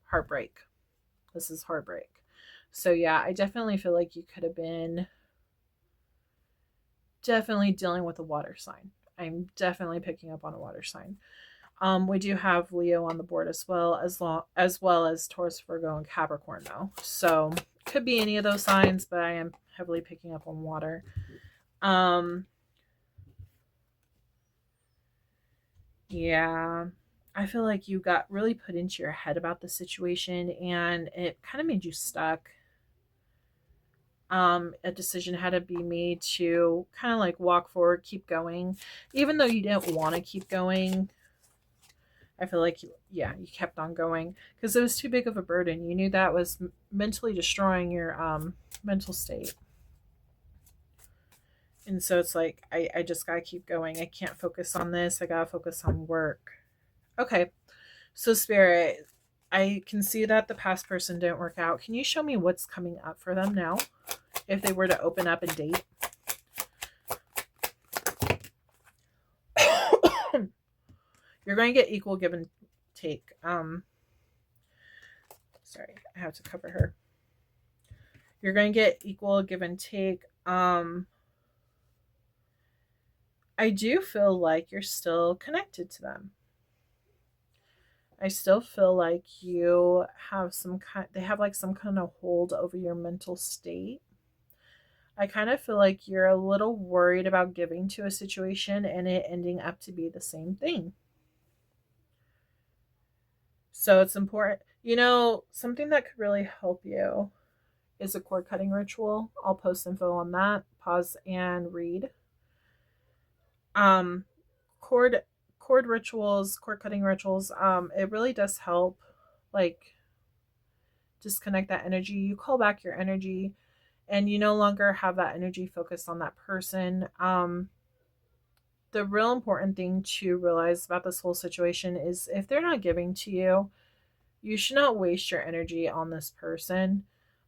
heartbreak. This is heartbreak. So yeah, I definitely feel like you could have been definitely dealing with a water sign. I'm definitely picking up on a water sign. We do have Leo on the board as well as Taurus, Virgo, and Capricorn though. So could be any of those signs, but I am heavily picking up on water. Yeah. I feel like you got really put into your head about the situation and it kind of made you stuck. A decision had to be made to kind of like walk forward, keep going, even though you didn't want to keep going. I feel like, you kept on going because it was too big of a burden. You knew that was mentally destroying your mental state. And so it's like, I just got to keep going. I can't focus on this. I got to focus on work. Okay. So, Spirit, I can see that the past person didn't work out. Can you show me what's coming up for them now if they were to open up and date? You're going to get equal give and take. Sorry, I have to cover her. You're going to get equal give and take. I do feel like you're still connected to them. I still feel like you have they have like some kind of hold over your mental state. I kind of feel like you're a little worried about giving to a situation and it ending up to be the same thing. So it's important. Something that could really help you is a cord cutting ritual. I'll post info on that. Pause and read. Cord rituals, cord cutting rituals, it really does help like disconnect that energy. You call back your energy and you no longer have that energy focused on that person. The real important thing to realize about this whole situation is if they're not giving to you, you should not waste your energy on this person.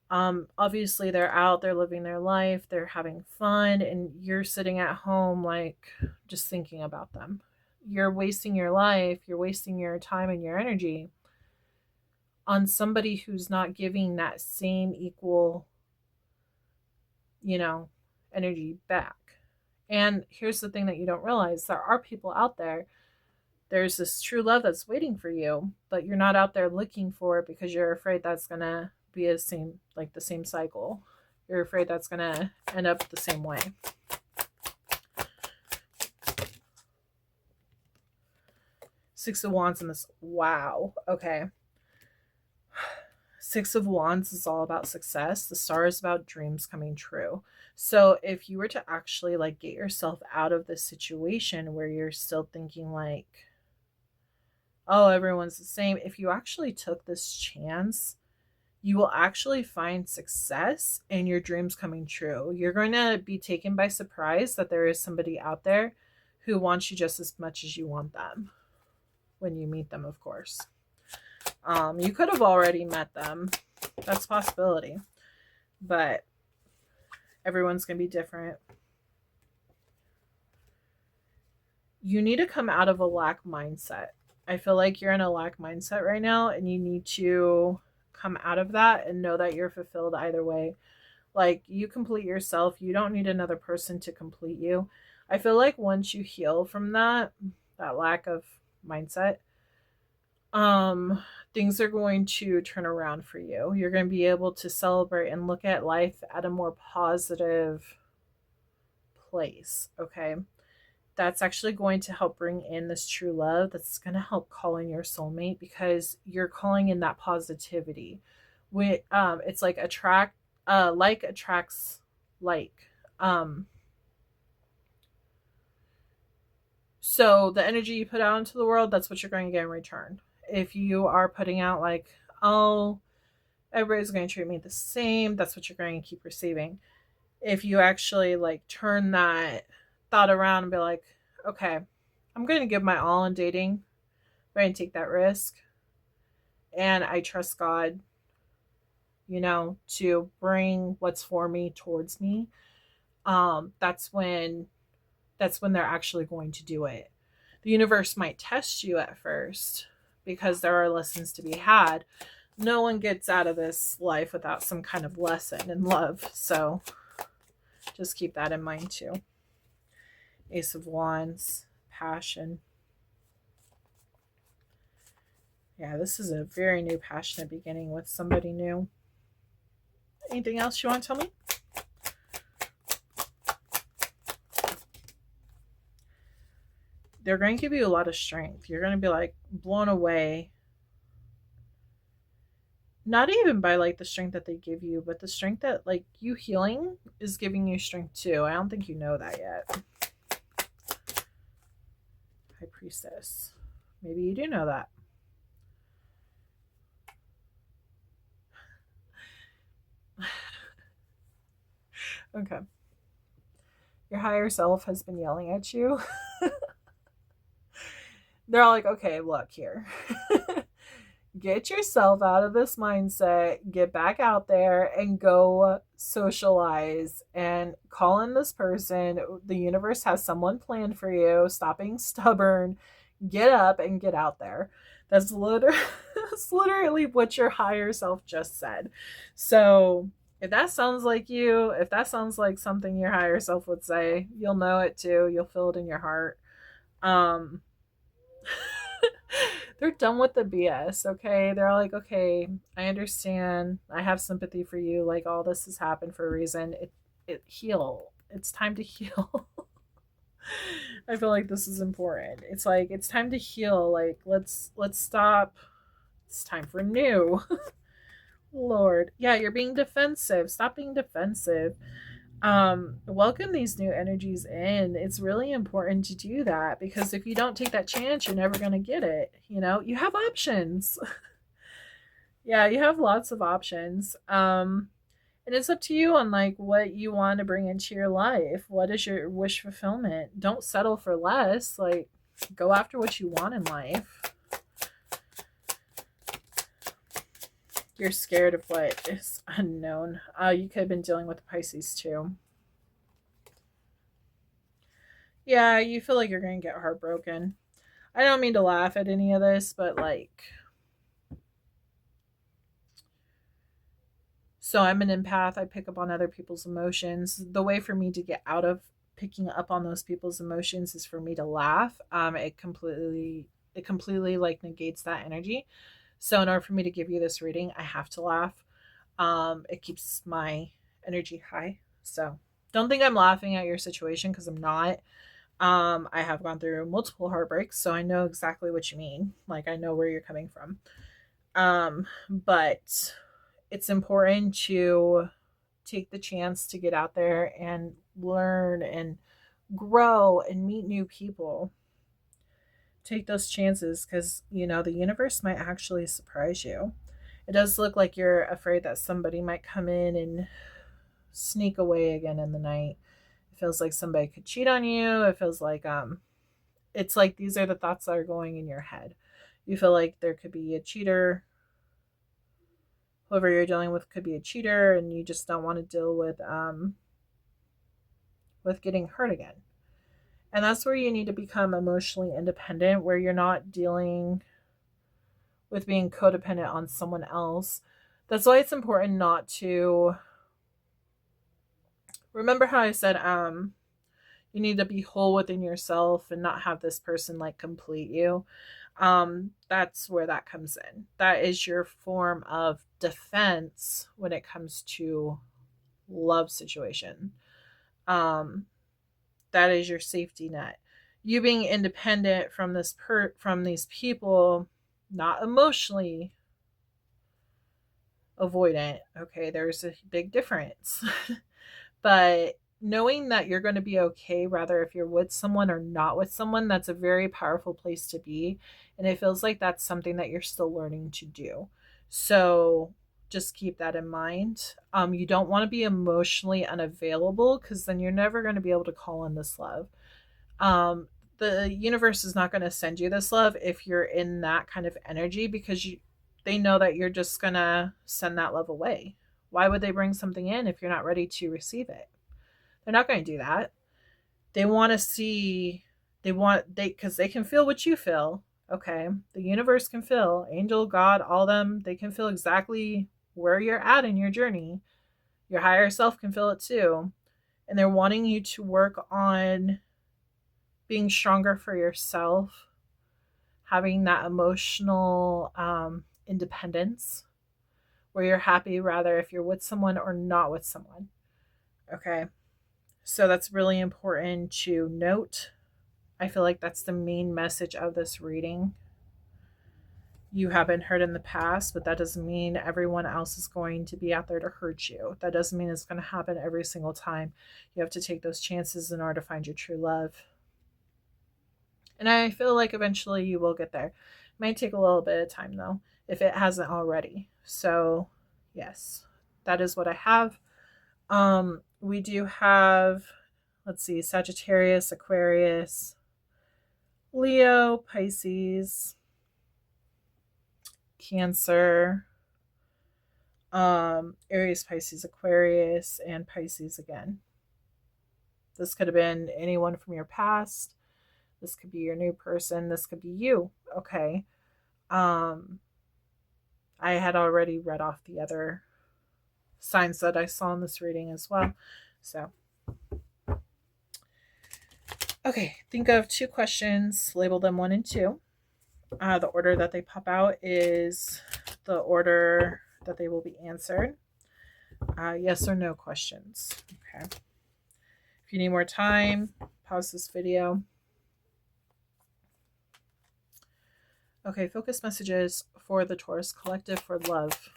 Obviously they're out, they're living their life, they're having fun, and you're sitting at home like just thinking about them. You're wasting your life, you're wasting your time and your energy on somebody who's not giving that same equal, energy back. And here's the thing that you don't realize: there are people out there. There's this true love that's waiting for you, but you're not out there looking for it because you're afraid that's gonna be the same cycle. You're afraid that's gonna end up the same way. Six of Wands in this. Wow. Okay. Six of Wands is all about success. The Star is about dreams coming true. So if you were to actually like get yourself out of this situation where you're still thinking like, oh, everyone's the same, if you actually took this chance, you will actually find success and your dreams coming true. You're going to be taken by surprise that there is somebody out there who wants you just as much as you want them when you meet them, of course. You could have already met them. That's a possibility. But everyone's going to be different. You need to come out of a lack mindset. I feel like you're in a lack mindset right now, and you need to come out of that and know that you're fulfilled either way. Like, you complete yourself. You don't need another person to complete you. I feel like once you heal from that lack of mindset, things are going to turn around for you. You're going to be able to celebrate and look at life at a more positive place. Okay. That's actually going to help bring in this true love. That's going to help call in your soulmate, because you're calling in that positivity. It's like like attracts like. So the energy you put out into the world, that's what you're going to get in return. If you are putting out like, oh, everybody's going to treat me the same, that's what you're going to keep receiving. If you actually like turn that thought around and be like, okay, I'm going to give my all in dating. I'm going to take that risk. And I trust God, to bring what's for me towards me. That's when they're actually going to do it. The universe might test you at first because there are lessons to be had. No one gets out of this life without some kind of lesson in love. So just keep that in mind too. Ace of Wands, passion. Yeah, this is a very new passionate beginning with somebody new. Anything else you want to tell me? They're going to give you a lot of strength. You're going to be like blown away. Not even by like the strength that they give you, but the strength that like you healing is giving you strength too. I don't think you know that yet. High Priestess. Maybe you do know that. Okay. Your higher self has been yelling at you. They're all like, okay, look here. Get yourself out of this mindset, get back out there and go socialize and call in this person. The universe has someone planned for you. Stop being stubborn. Get up and get out there. That's literally what your higher self just said. So if that sounds like you, if that sounds like something your higher self would say, you'll know it too. You'll feel it in your heart. They're done with the BS, okay? They're like, okay, I understand. I have sympathy for you. Like, all this has happened for a reason. It heal. It's time to heal. I feel like this is important. It's like, it's time to heal. Like, let's stop. It's time for new. Lord. Yeah, you're being defensive. Stop being defensive. Welcome these new energies in. It's really important to do that, because if you don't take that chance, you're never going to get it. You have options. Yeah, you have lots of options. And it's up to you on like what you want to bring into your life. What is your wish fulfillment? Don't settle for less. Like, go after what you want in life. You're scared of what is unknown. You could have been dealing with Pisces too. Yeah, you feel like you're going to get heartbroken. I don't mean to laugh at any of this, but like... So I'm an empath. I pick up on other people's emotions. The way for me to get out of picking up on those people's emotions is for me to laugh. It completely like negates that energy. So in order for me to give you this reading, I have to laugh. It keeps my energy high. So don't think I'm laughing at your situation, because I'm not. I have gone through multiple heartbreaks, so I know exactly what you mean. Like, I know where you're coming from. But it's important to take the chance to get out there and learn and grow and meet new people. Take those chances because, the universe might actually surprise you. It does look like you're afraid that somebody might come in and sneak away again in the night. It feels like somebody could cheat on you. It feels like it's like these are the thoughts that are going in your head. You feel like there could be a cheater. Whoever you're dealing with could be a cheater, and you just don't want to deal with getting hurt again. And that's where you need to become emotionally independent, where you're not dealing with being codependent on someone else. That's why it's important not to remember how I said you need to be whole within yourself and not have this person like complete you. That's where that comes in. That is your form of defense when it comes to love situation. That is your safety net. You being independent from from these people, not emotionally avoidant. Okay, there's a big difference. But knowing that you're going to be okay, rather if you're with someone or not with someone, that's a very powerful place to be. And it feels like that's something that you're still learning to do. So just keep that in mind. You don't want to be emotionally unavailable because then you're never going to be able to call in this love. The universe is not going to send you this love if you're in that kind of energy because they know that you're just going to send that love away. Why would they bring something in if you're not ready to receive it? They're not going to do that. They want to see, because they can feel what you feel. Okay. The universe can feel, angel, God, all them, they can feel exactly where you're at in your journey. Your higher self can feel it too. And they're wanting you to work on being stronger for yourself, having that emotional independence where you're happy, rather if you're with someone or not with someone. Okay. So that's really important to note. I feel like that's the main message of this reading. You have been hurt in the past, but that doesn't mean everyone else is going to be out there to hurt you. That doesn't mean it's going to happen every single time. You have to take those chances in order to find your true love. And I feel like eventually you will get there. It might take a little bit of time though, if it hasn't already. So, yes, that is what I have. We do have, let's see, Sagittarius, Aquarius, Leo, Pisces, Cancer, Aries, Pisces, Aquarius, and Pisces again. This could have been anyone from your past. This could be your new person. This could be you. Okay. I had already read off the other signs that I saw in this reading as well. So, okay, think of 2 questions, label them 1 and 2. The order that they pop out is the order that they will be answered. Yes or no questions. Okay. If you need more time, pause this video. Okay, focus messages for the Taurus Collective for love.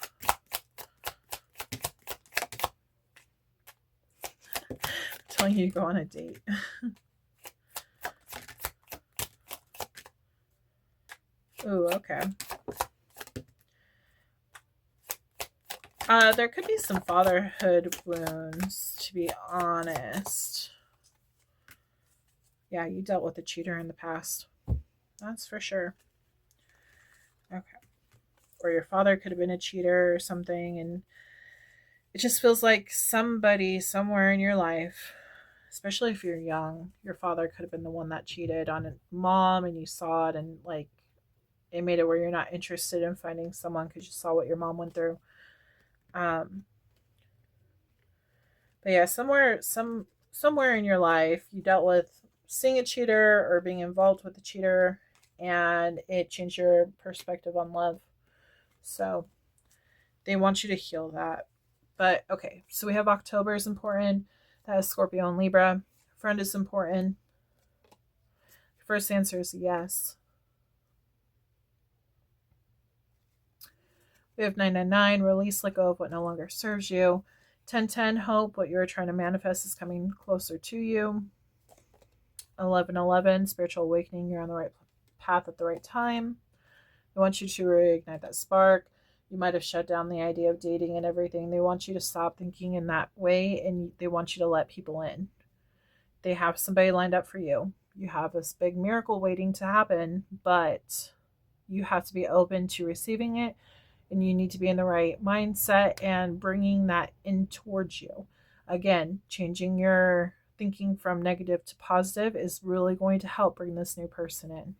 Telling you to go on a date. Ooh, okay. There could be some fatherhood wounds, to be honest. Yeah, you dealt with a cheater in the past. That's for sure. Okay. Or your father could have been a cheater or something, and it just feels like somebody somewhere in your life, especially if you're young, your father could have been the one that cheated on a mom and you saw it, and like it made it where you're not interested in finding someone because you saw what your mom went through. But yeah, somewhere in your life you dealt with seeing a cheater or being involved with a cheater, and it changed your perspective on love. So they want you to heal that. But okay, so we have October is important. That is Scorpio and Libra. Friend is important. First answer is yes. We have 999, release, let go of what no longer serves you. 1010, hope, what you're trying to manifest is coming closer to you. 1111, spiritual awakening, you're on the right path at the right time. They want you to reignite that spark. You might have shut down the idea of dating and everything. They want you to stop thinking in that way, and they want you to let people in. They have somebody lined up for you. You have this big miracle waiting to happen, but you have to be open to receiving it, and you need to be in the right mindset and bringing that in towards you. Again, changing your thinking from negative to positive is really going to help bring this new person in.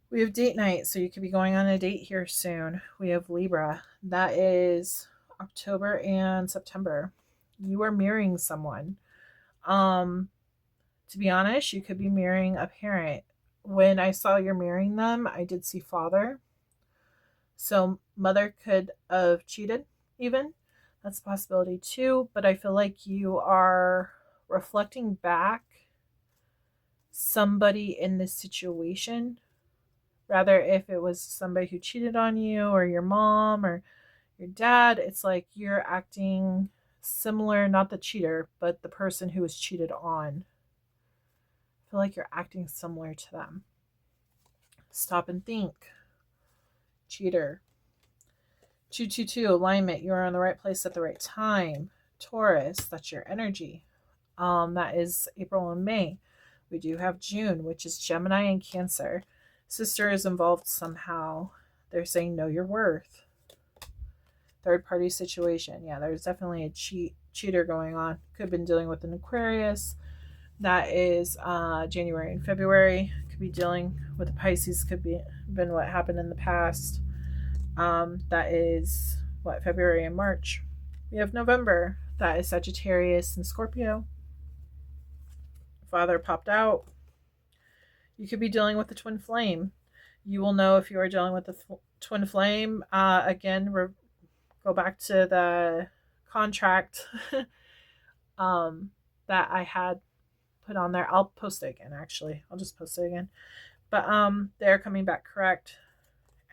We have date night, so you could be going on a date here soon. We have Libra. That is October and September. You are marrying someone. To be honest, you could be marrying a parent. When I saw you're marrying them, I did see father. So mother could have cheated even. That's a possibility too. But I feel like you are reflecting back somebody in this situation. Rather, if it was somebody who cheated on you or your mom or your dad, it's like you're acting similar, not the cheater, but the person who was cheated on. I feel like you're acting similar to them. Stop and think. Cheater. 222, alignment. You're in the right place at the right time. Taurus, that's your energy. That is April and May. We do have June, which is Gemini and Cancer. Sister is involved somehow. They're saying know your worth. Third party situation. Yeah, there's definitely a cheater going on. Could have been dealing with an Aquarius. That is January and February. Could be dealing with a Pisces. Could be been what happened in the past. That is February and March. We have November. That is Sagittarius and Scorpio. Father popped out. You could be dealing with the twin flame. You will know if you are dealing with the twin flame. Again, go back to the contract that I had put on there. I'll post it again, actually. I'll just post it again. But they're coming back correct.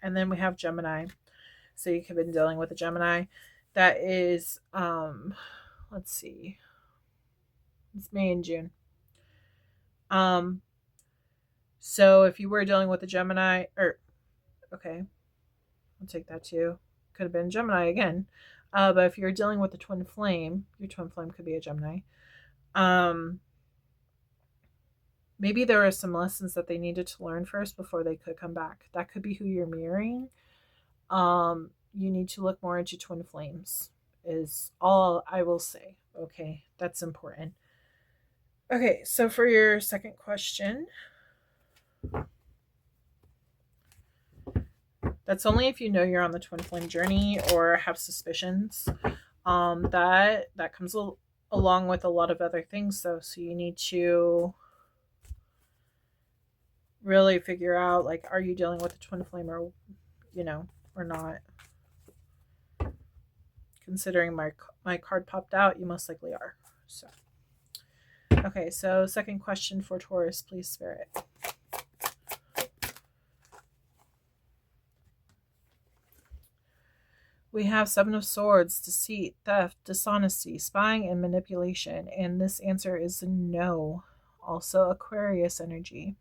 And then we have Gemini. So you could have been dealing with a Gemini. That is, let's see. It's May and June. So if you were dealing with a Gemini, okay, I'll take that too. Could have been Gemini again. But if you're dealing with a twin flame, your twin flame could be a Gemini. Maybe there are some lessons that they needed to learn first before they could come back. That could be who you're mirroring. You need to look more into twin flames is all I will say. Okay, that's important. Okay, so for your second question, that's only if you know you're on the twin flame journey or have suspicions. That comes along with a lot of other things though, so you need to really figure out, like, are you dealing with a twin flame or not. Considering my card popped out, you most likely are. So okay, so second question for Taurus, please, Spirit. We have Seven of Swords, deceit, theft, dishonesty, spying, and manipulation. And this answer is no. Also Aquarius energy.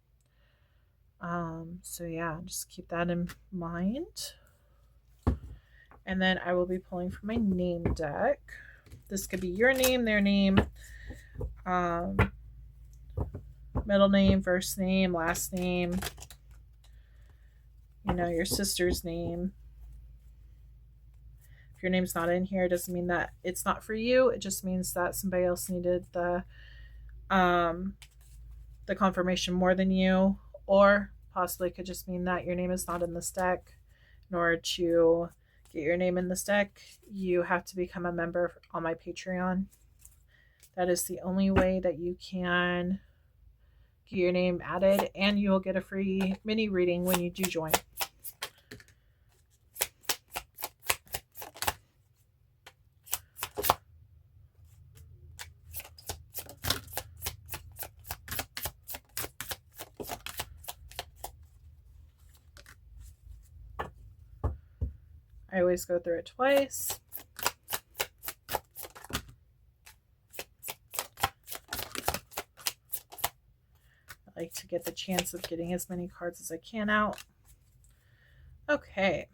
So yeah, just keep that in mind. And then I will be pulling from my name deck. This could be your name, their name, middle name, first name, last name, your sister's name. If your name's not in here, it doesn't mean that it's not for you. It just means that somebody else needed the confirmation more than you, or possibly could just mean that your name is not in this deck. In order to get your name in this deck, you have to become a member on my Patreon. That is the only way that you can get your name added, and you will get a free mini reading when you do join. I always go through it twice. I like to get the chance of getting as many cards as I can out. Okay.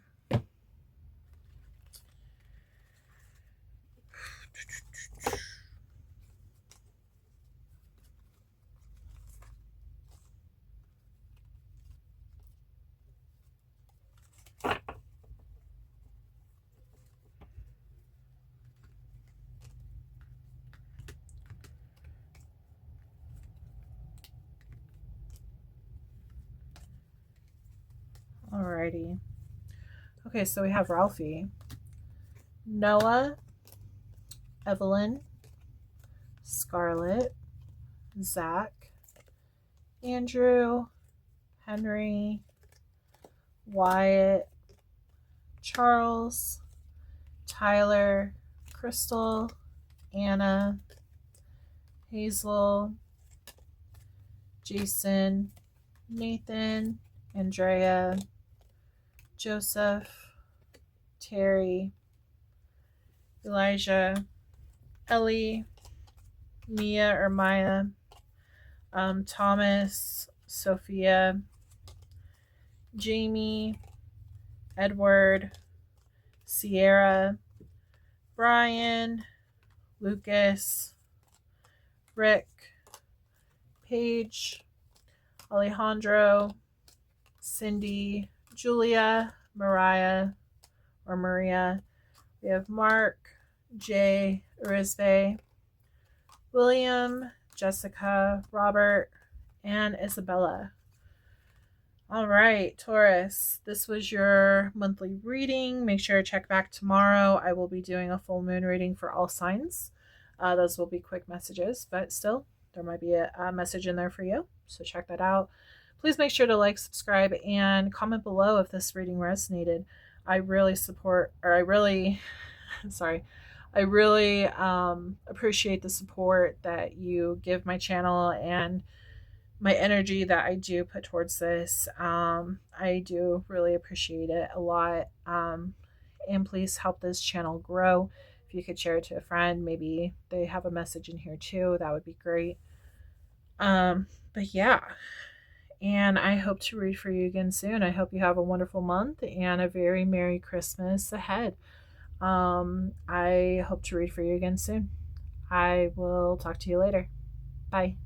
Alrighty. Okay, so we have Ralphie, Noah, Evelyn, Scarlett, Zach, Andrew, Henry, Wyatt, Charles, Tyler, Crystal, Anna, Hazel, Jason, Nathan, Andrea, Joseph, Terry, Elijah, Ellie, Mia or Maya, Thomas, Sophia, Jamie, Edward, Sierra, Brian, Lucas, Rick, Paige, Alejandro, Cindy, Julia, Mariah or Maria. We have Mark, Jay, Arizbe, William, Jessica, Robert, and Isabella. All right, Taurus, this was your monthly reading. Make sure to check back tomorrow. I will be doing a full moon reading for all signs. Those will be quick messages, but still, there might be a message in there for you. So check that out. Please make sure to like, subscribe, and comment below if this reading resonated. I really appreciate the support that you give my channel and my energy that I do put towards this. I do really appreciate it a lot. And please help this channel grow. If you could share it to a friend, maybe they have a message in here too, that would be great. But yeah, and I hope to read for you again soon. I hope you have a wonderful month and a very Merry Christmas ahead. I hope to read for you again soon. I will talk to you later. Bye.